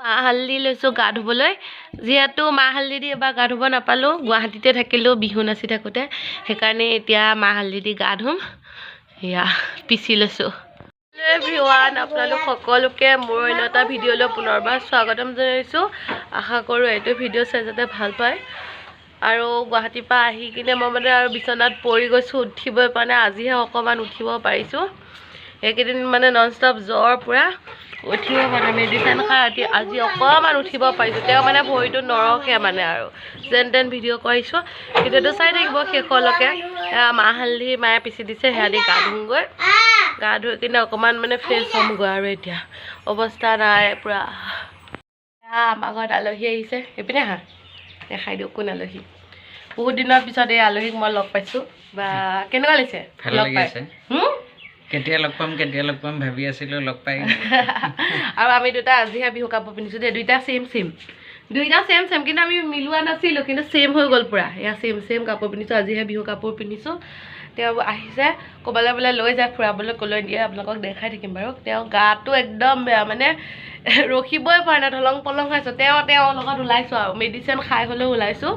মাহ হালধি লৈছোঁ গা ধুবলৈ যিহেতু মাহ হালধি দি এবাৰ গা ধুব নাপালোঁ গুৱাহাটীতে থাকিলোঁ বিহু নাচি থাকোঁতে সেইকাৰণে এতিয়া মাহ হালধি দি গা ধুম এয়া পিচি লৈছোঁ এভৰিৱান আপোনালোক সকলোকে মোৰ অন্য এটা ভিডিঅ'লৈ পুনৰবাৰ স্বাগতম জনাইছোঁ আশা কৰোঁ এইটো ভিডিঅ' চাই যাতে ভাল পায় আৰু গুৱাহাটীৰ পৰা আহি কিনে মই মানে আৰু বিচনাত পৰি গৈছোঁ উঠিবই পৰা নাই আজিহে অকণমান উঠিব পাৰিছোঁ এইকেইদিন মানে নন ষ্টপ জ্বৰ পূৰা উঠিব পৰা নাই মেডিচিন খাই আজি অকণমান উঠিব পাৰিছোঁ তেওঁ মানে ভৰিটো নৰখে মানে আৰু যেন তেন ভিডিঅ' কৰিছোঁ ভিডিঅ'টো চাই থাকিব শেষলৈকে মাহ হালধি মায়ে পিচি দিছে সেয়া দি গা ধুমগৈ গা ধুই কিনে অকণমান মানে ফ্ৰেছ হ'মগৈ আৰু এতিয়া অৱস্থা নাই পূৰা আমাৰ ঘৰত আলহী আহিছে এইপিনে হা দেখাই দিওঁ কোন আলহী বহুত দিনৰ পিছত এই আলহীক মই লগ পাইছোঁ বা কেনেকুৱা লাগিছে লগ পাই কেতিয়া লগ পাম ভাবি আছিলোঁ লগ পাই আৰু আমি দুটা আজিহে বিহু কাপোৰ পিন্ধিছোঁ দেই দুইটা ছেম কিন্তু আমি মিলোৱা নাছিলোঁ কিন্তু ছেম হৈ গ'ল পূৰা এয়া ছেম কাপোৰ পিন্ধিছোঁ আজিহে বিহু কাপোৰ পিন্ধিছোঁ তেওঁ আহিছে ক'ৰবালৈ বোলে লৈ যায় ফুৰাবলৈ ক'লৈ দিয়ে আপোনালোকক দেখাই থাকিম বাৰু তেওঁ গাটো একদম বেয়া মানে ৰখিবই পৰা নাই ধলং পলং হৈ আছোঁ তেওঁৰ লগত ওলাইছোঁ আৰু মেডিচিন খাই হ'লেও ওলাইছোঁ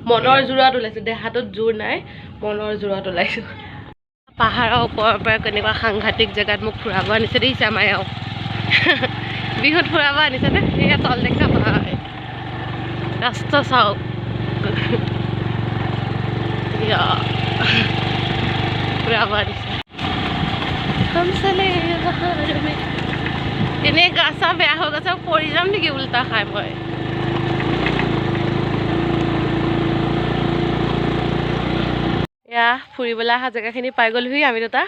মনৰ জোৰত ওলাইছোঁ দেহাটোত জোৰ নাই মনৰ জোৰত ওলাইছোঁ পাহাৰৰ ওপৰৰ পৰা কেনেকুৱা সাংঘাতিক জেগাত মোক ফুৰাব আনিছে দেখিছে আমাৰ এওঁ বিহুত ফুৰাব আনিছেনে সেয়া তল দেখা পাহাৰ ৰাস্তা চাওক ফুৰাব আনিছে এনেই গা চা বেয়া হৈ গৈছে পৰি যাম নেকি উল্টা খাই মই এয়া ফুৰিবলৈ অহা জেগাখিনি পাই গ'লোহি আমি দুটা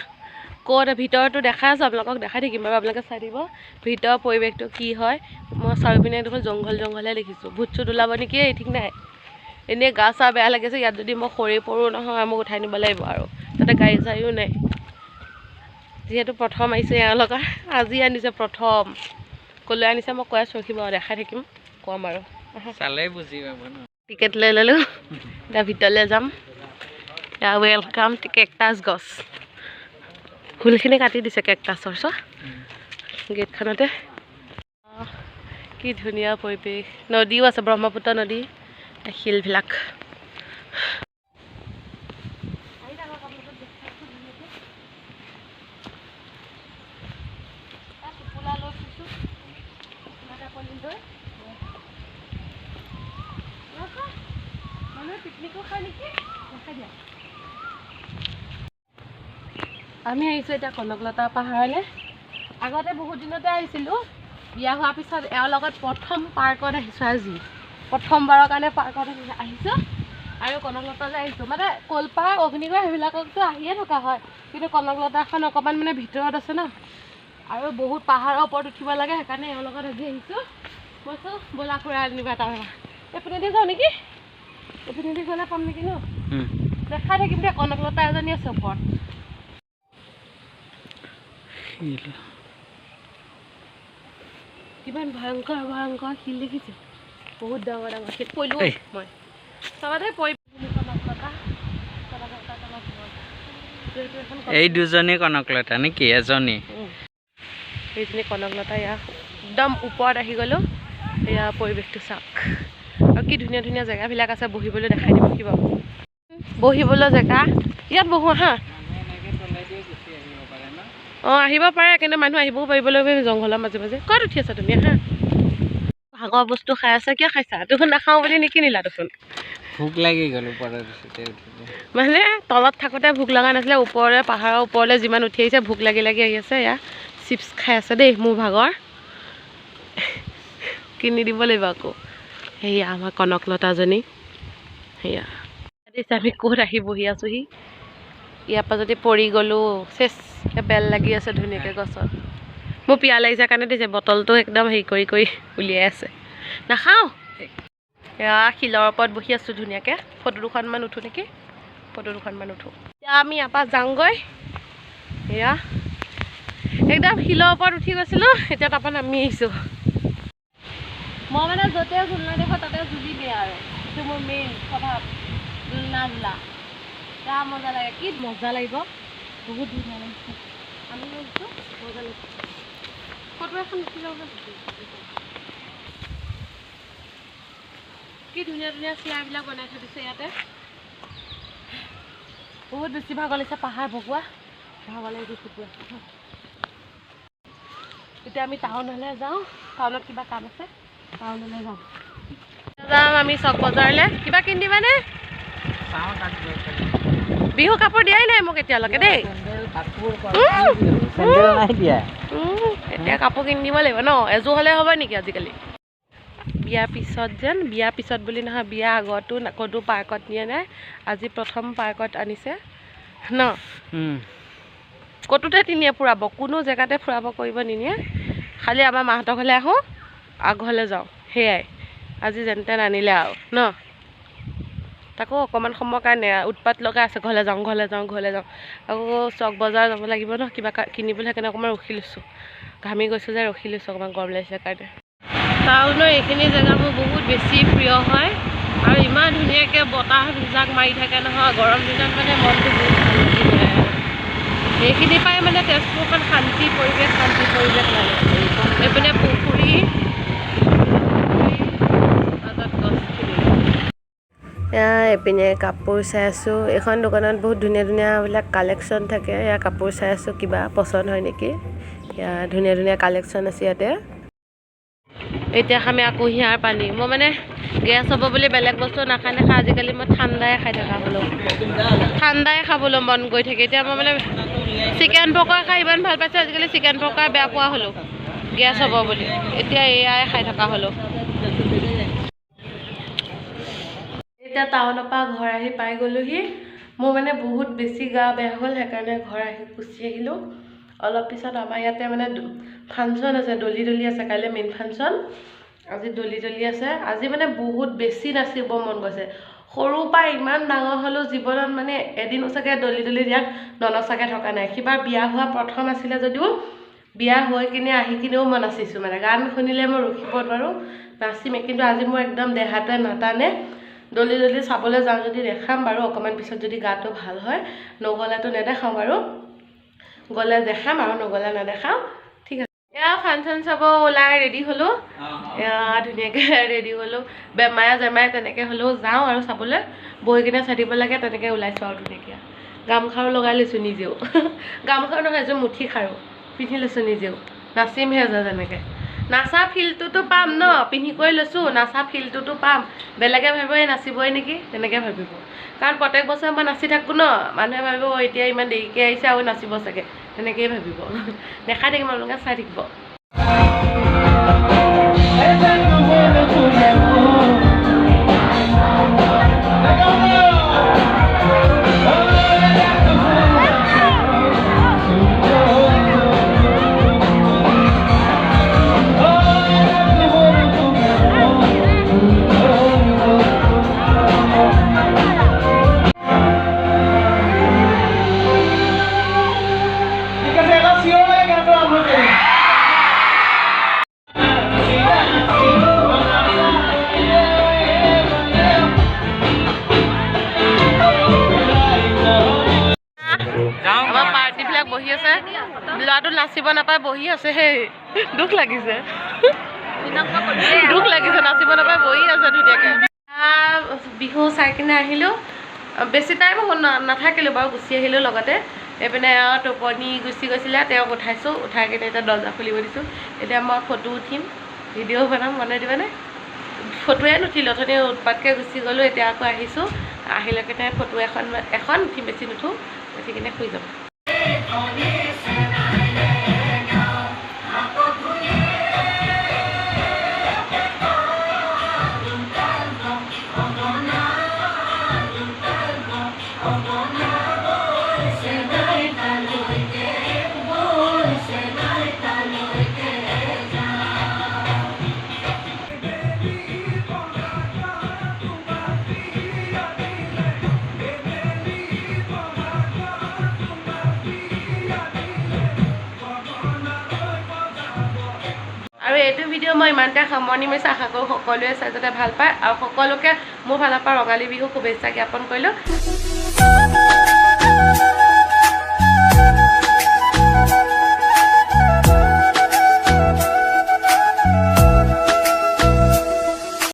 ক'ত ভিতৰতো দেখাই আছোঁ আপোনালোকক দেখাই থাকিম বাৰু আপোনালোকে চাই দিব ভিতৰৰ পৰিৱেশটো কি হয় মই চাৰিওপিনে দেখোন জংঘলহে দেখিছোঁ ভূত চুত ওলাব নেকি ঠিক নাই এনেই গা চা বেয়া লাগিছে ইয়াত যদি মই সৰি পৰোঁ নহয় মোক উঠাই নিব লাগিব আৰু তাতে গাড়ী চাড়ীও নাই যিহেতু প্ৰথম আহিছে এওঁলোকৰ আজি আনিছে প্ৰথম ক'লৈ আনিছে মই কৈ আছোঁ ৰখিব দেখাই থাকিম ক'ম আৰু চালে বুজি পাব ন টিকেট লৈ ল'লোঁ এতিয়া ভিতৰলৈ যাম ৱেলকাম টু কেকটাছ গছ ফুলখিনি কাটি দিছে কেকটাছৰ গেটখনতে কি ধুনীয়া পৰিৱেশ নদীও আছে ব্ৰহ্মপুত্ৰ নদী শিলবিলাক আমি আহিছোঁ এতিয়া কনকলতা পাহাৰলৈ আগতে বহুত দিনতে আহিছিলোঁ বিয়া হোৱাৰ পিছত এওঁৰ লগত প্ৰথম পাৰ্কত আহিছোঁ আজি প্ৰথমবাৰৰ কাৰণে পাৰ্কত আহিছোঁ আৰু কনকলতালৈ আহিছোঁ মানে কলপাৰ অগ্নিগড় সেইবিলাকতো আহিয়ে থকা হয় কিন্তু কনকলতাখন অকণমান মানে ভিতৰত আছে ন আৰু বহুত পাহাৰৰ ওপৰত উঠিব লাগে সেইকাৰণে এওঁৰ লগত আজি আহিছোঁ কৈছোঁ ব'লা খুৰা আনিবা তাৰপৰা এইপিনেদি যাওঁ নেকি এইপিনেদি গ'লে পাম নেকি ন দেখাই থাকিম দে কনকলতা এজনী আছে ওপৰত কিমান ভয়ংকৰ শিল দেখিছে বহুত ডাঙৰ শিল পৰিলোঁ মই চবতে পৰি এই দুজনী কনকলতা নেকি এজনী এইজনী কনকলতা ইয়াৰ একদম ওপৰত আহি গ'লোঁ এয়া পৰিৱেশটো চাওক আৰু কি ধুনীয়া ধুনীয়া জেগাবিলাক আছে বহিবলৈ দেখাই দিব কি বাৰু বহিবলৈ জেগা ইয়াত বহো হা অঁ আহিব পাৰে কিন্তু মানুহ আহিবও পাৰিবলৈ জংঘলৰ মাজে মাজে ক'ত উঠি আছা তুমি হা ভাগৰ বস্তু খাই আছা কিয় খাইছা দেখোন নাখাওঁ বুলি নিকিনিলা দেখোন ভোক লাগি গ'ল ওপৰত মানে তলত থাকোঁতে ভোক লগা নাছিলে ওপৰলৈ পাহাৰৰ ওপৰলৈ যিমান উঠি আহিছে ভোক লাগি আহি আছে এয়া চিপছ খাই আছে দেই মোৰ ভাগৰ কিনি দিব লাগিব আকৌ সেয়া আমাৰ কনকলতাজনী সেয়া আমি ক'ত আহি বহি আছোঁহি ইয়াৰ পৰা যদি পৰি গ'লোঁ চেচ বেল লাগি আছে ধুনীয়াকৈ গছত মোৰ পিয়াহ লাগিছে কাৰণে দিছে বটলটো একদম হেৰি কৰি উলিয়াই আছে নাখাওঁ এয়া শিলৰ ওপৰত বহি আছোঁ ধুনীয়াকৈ ফটো দুখনমান উঠোঁ নেকি এতিয়া আমি ইয়াৰ পৰা যাওঁগৈ এয়া একদম শিলৰ ওপৰত উঠি গৈছিলোঁ এতিয়া তাৰপৰা নামি আহিছোঁ মই মানে য'তে জোলনা দেখোঁ তাতে জুলি দিয়ে আৰু সেইটো মোৰ মেইন স্বভাৱ জোলনা জোলা যা মজা লাগে কি মজা লাগিব বহুত ধুনীয়া লাগিছে আমি মজা লাগিছে ফটো এখন উঠি ল'ব ধুনীয়া ধুনীয়া চিয়াৰবিলাক বনাই থৈ দিছে ইয়াতে বহুত বেছি ভাগৰ লাগিছে পাহাৰ বগোৱা ভাগৰ লাগিছে পুৰা এতিয়া আমি টাউনলৈ যাওঁ টাউনত কিবা কাম আছে টাউনলৈ যাম আমি চক বজাৰলৈ কিবা কিনি দিবানে বিহু কাপোৰ দিয়াই নাই মোক এতিয়ালৈকে দেই এতিয়া কাপোৰ কিনি দিব লাগিব ন এযোৰ হ'লে হ'ব নেকি আজিকালি বিয়াৰ পিছত বুলি নহয় বিয়া আগতো ক'তো পাৰ্কত নিয়ে নাই আজি প্ৰথম পাৰ্কত আনিছে ন ক'তোতে নিনিয়ে ফুৰাব কোনো জেগাতে ফুৰাব কৰিব নিনিয়ে খালি আমাৰ মাহঁতৰ ঘৰলৈ আহোঁ আগঘৰলৈ যাওঁ সেয়াই আজি যেন তেন আনিলে আৰু ন তাকো অকণমান সময়ৰ কাৰণে উৎপাত লগাই আছে ঘৰলৈ যাওঁ আকৌ চক বজাৰ যাব লাগিব ন কিবা কিনিবলৈ সেইকাৰণে অকণমান ৰখি লৈছোঁ ঘামি গৈছোঁ যে ৰখি লৈছোঁ অকণমান গৰম লাগিছে কাৰণে টাউনৰ এইখিনি জেগা মোৰ বহুত বেছি প্ৰিয় হয় আৰু ইমান ধুনীয়াকৈ বতাহ জাক মাৰি থাকে নহয় গৰম দিনত মানে মনটো বহুত ভাল লাগি যায় সেইখিনি পাই মানে তেজপুৰখন শান্তি পৰিৱেশ লাগে এইপিনে পুখুৰী এইপিনে কাপোৰ চাই আছোঁ এইখন দোকানত বহুত ধুনীয়া ধুনীয়াবিলাক কালেকশ্যন থাকে ইয়াৰ কাপোৰ চাই আছোঁ কিবা পচন্দ হয় নেকি ইয়াৰ ধুনীয়া ধুনীয়া কালেকশ্যন আছে ইয়াতে এতিয়া খামে আকৌ হিয়াৰ পানী মই মানে গেছ হ'ব বুলি বেলেগ বস্তু নাখাই আজিকালি মই ঠাণ্ডাই খাই থকা হ'লোঁ ঠাণ্ডাই খাবলৈ মন গৈ থাকে এতিয়া মই মানে চিকেন পকৰা খাই ইমান ভাল পাইছোঁ আজিকালি চিকেন পকৰা বেয়া পোৱা হ'লোঁ গেছ হ'ব বুলি এতিয়া এয়াই খাই থকা হ'লোঁ এতিয়া টাউনৰ পৰা ঘৰ আহি পাই গ'লোহি মোৰ মানে বহুত বেছি গা বেয়া হ'ল সেইকাৰণে ঘৰ আহি গুচি আহিলোঁ অলপ পিছত আমাৰ ইয়াতে মানে ফাংচন আছে দলি আছে কাইলৈ মেইন ফাংচন আজি দলি আছে আজি মানে বহুত বেছি নাচিব মন গৈছে সৰুৰ পৰা ইমান ডাঙৰ হ'লেও জীৱনত মানে এদিনো চাগে দলি দিয়াত ননচাকৈ থকা নাই কিবা বিয়া হোৱা প্ৰথম আছিলে যদিও বিয়া হৈ কিনে আহি কিনেও মই নাচিছোঁ মানে গান শুনিলে মই ৰখিব নোৱাৰোঁ নাচিমে কিন্তু আজি মোৰ একদম দেহাটোৱে নাটানে দলি চাবলৈ যাওঁ যদি দেখাম বাৰু অকণমান পিছত যদি গাটো ভাল হয় নগ'লেতো নেদেখাওঁ বাৰু গ'লে দেখাম আৰু নগ'লে নেদেখাওঁ ঠিক আছে এয়া ফাংচন চাব ওলাই ৰেডি হ'লোঁ এয়া ধুনীয়াকৈ ৰেডি হ'লোঁ বেমাৰে জেমাৰে তেনেকৈ হ'লেও যাওঁ আৰু চাবলৈ বহি কিনে চাই দিব লাগে তেনেকৈ ওলাইছোঁ আৰু ধুনীয়াকৈ গামখাৰু লগাই লৈছোঁ নিজেও গামখাৰু নহয় এযোৰ মুঠি খাৰু পিন্ধি লৈছোঁ নিজেও নাচিমহে যেনেকৈ নাচা ফিলটোতো পাম ন পিন্ধি কৰি লৈছোঁ নাচা ফিলটোতো পাম বেলেগে ভাবিব এই নাচিবই নেকি তেনেকৈ ভাবিব কাৰণ প্ৰত্যেক বছৰে মই নাচি থাকোঁ ন মানুহে ভাবিব এতিয়া ইমান দেৰিকৈ আহিছে আৰু নাচিব চাগে তেনেকৈয়ে ভাবিব দেখাই থাকিম আপোনালোকে চাই থাকিব বহি আছে ল'ৰাটো নাচিব নাপায় বহি আছে সেই দুখ লাগিছে নাচিব নাপায় বহি আছে ধুনীয়াকৈ বিহু চাই কিনে আহিলোঁ বেছি টাইম নাথাকিলোঁ বাৰু গুচি আহিলোঁ লগতে এইপিনে আৰু টোপনি গুচি গৈছিলে তেওঁক উঠাইছোঁ উঠাই কিনে এতিয়া দৰ্জা খুলিব দিছোঁ এতিয়া মই ফটো উঠিম ভিডিঅ' বনাই দিবানে ফটোৱে নুঠিলোঁ অথনি উৎপাতকৈ গুচি গ'লোঁ এতিয়া আকৌ আহিছোঁ আহিলৈ কিনে ফটো এখন উঠিম বেছি নুঠোঁ উঠি কিনে শুই যাম আৰু এইটো ভিডিঅ' মই ইমানতে সামৰণি মাৰিছোঁ আশা কৰোঁ সকলোৱে চাই যাতে ভাল পায় আৰু সকলোকে মোৰ ফালৰ পৰা ৰঙালী বিহু শুভেচ্ছা জ্ঞাপন কৰিলোঁ